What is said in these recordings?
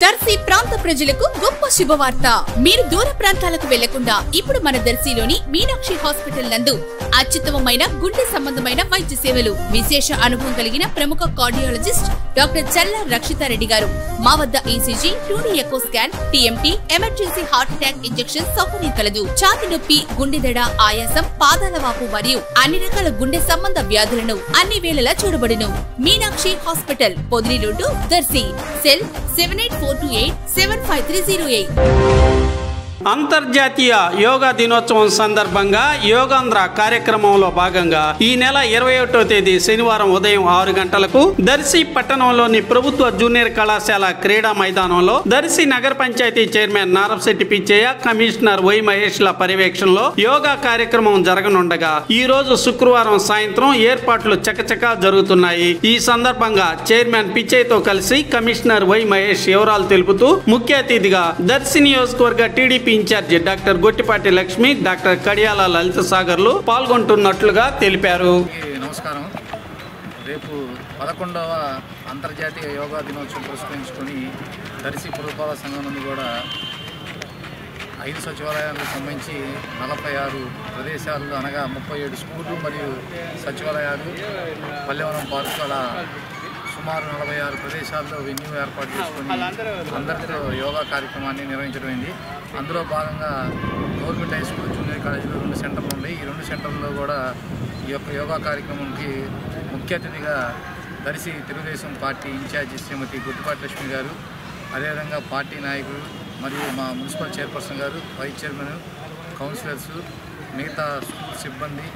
దర్శి ప్రాంత ప్రజలకు గొప్ప శుభవార్త. మీరు దూర ప్రాంతాలకు వెళ్లకుండా ఇప్పుడు మన దర్శిలోని మీనాక్షి హాస్పిటల్ నందు అత్యుత్తమమైన గుండె సంబంధమైన వైద్య సేవలు, విశేష అనుభవం కలిగిన ప్రముఖ కార్డియాలజిస్ట్ డాక్టర్ చల్లా రక్షితారెడ్డి గారు. మా వద్ద ECG, 2D echo scan, TMT, emergency heart attack injection సౌకర్యం కలదు. ఛాతి నొప్పి, గుండెదడ, ఆయాసం, పాదాల వాపు మరియు అన్ని రకాల గుండె సంబంధ వ్యాధులను అన్ని వేళలా చూడబడును. Meenakshi hospital, Podili road, Darsi. Cell 7842875308. అంతర్జాతీయ యోగా దినోత్సవం సందర్భంగా యోగాంధ్ర కార్యక్రమంలో భాగంగా ఈ నెల 21వ తేదీ శనివారం ఉదయం 6 గంటలకు దర్శి పట్టణంలోని ప్రభుత్వ జూనియర్ కళాశాల క్రీడా మైదానంలో దర్శి నగర panchayat chairman Narapasetti Pichaiah, commissioner Y మహేష్ల పర్యవేక్షణలో యోగా కార్యక్రమం జరగనుండగా ఈ రోజు శుక్రవారం సాయంత్రం ఏర్పాట్లు చకచకా జరుగుతున్నాయి. ఈ సందర్భంగా చైర్మన్ పిచ్చయ్యతో కలిసి కమిషనర్ వై మహేష్ వివరాలు తెలుపుతూ ముఖ్య అతిథిగా దర్శి నియోజకవర్గ TDP incharge doctor Gottipati Lakshmi, doctor Kadiyala Lalitha సాగర్లు పాల్గొంటున్నట్లుగా తెలిపారు. నమస్కారం. రేపు 11వ అంతర్జాతీయ యోగా దినోత్సవం పురస్కరించుకొని దర్శి పురపాలక సంఘం నుండి కూడా 5 సచివాలయాలకు సంబంధించి 46 ప్రదేశాలు అనగా 37 స్కూళ్ళు మరియు సచివాలయాలు, పల్లెవనం పార్కు అలా సుమారు 46 ప్రదేశాల్లో వెన్యూ ఏర్పాటు చేసుకొని అందరితో యోగా కార్యక్రమాన్ని నిర్వహించడమైంది. అందులో భాగంగా గవర్నమెంట్ హై స్కూల్, జూనియర్ కాలేజీలో 2 సెంటర్లు ఉన్నాయి. ఈ 2 సెంటర్లలో కూడా ఈ యొక్క యోగా కార్యక్రమానికి ముఖ్య అతిథిగా దర్శి తెలుగుదేశం పార్టీ ఇన్ఛార్జి శ్రీమతి గొట్టిపాటి లక్ష్మి గారు, అదేవిధంగా పార్టీ నాయకులు మరియు మా మున్సిపల్ చైర్పర్సన్ గారు, వైస్ చైర్మన్, కౌన్సిలర్స్, మిగతా స్కూల్ సిబ్బంది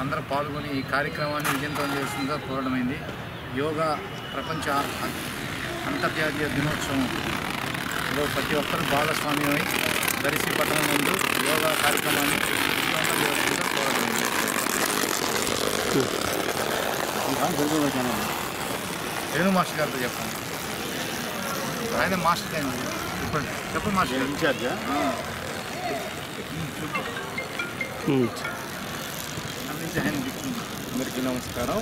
అందరూ పాల్గొని ఈ కార్యక్రమాన్ని విజయవంతం చేస్తుందిగా కోరడమైంది. యోగా ప్రపంచ అంతర్జాతీయ దినోత్సవంలో ప్రతి ఒక్కరూ భాగస్వామ్యమై దర్శి పట్టణం నందు యోగా కార్యక్రమాన్ని విజయవంతం చేస్తుందిగా కోరడమైంది. రేణు మాస్టర్ గారితో చెప్పండి. ఆయన మాస్టర్ అయింది. చెప్పండి మాస్టర్. ఇన్ఛార్జా? అందరికీ నమస్కారం.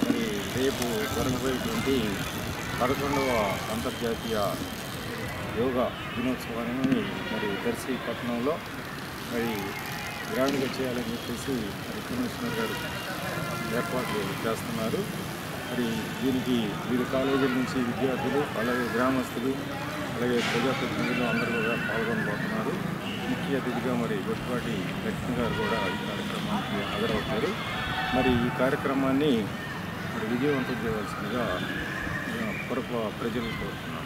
మరి రేపు జరగబోయేటువంటి 11వ అంతర్జాతీయ యోగా దినోత్సవాన్ని మరి దర్శి పట్టణంలో మరి గ్రాండ్గా చేయాలని చెప్పేసి మరి కమిషనర్ గారు ఏర్పాట్లు చేస్తున్నారు. మరి దీనికి వివిధ కాలేజీల నుంచి విద్యార్థులు, అలాగే గ్రామస్తులు, అలాగే ప్రజాప్రతినిధులు అందరూ కూడా పాల్గొనబోతున్నారు. ముఖ్య అతిథిగా మరి గొట్టిపాటి లక్ష్మి గారు కూడా ఈ కార్యక్రమానికి హాజరవుతారు. మరి ఈ కార్యక్రమాన్ని మరి విజయవంతం చేయవలసిందిగా ప్రజలు కోరుతున్నారు.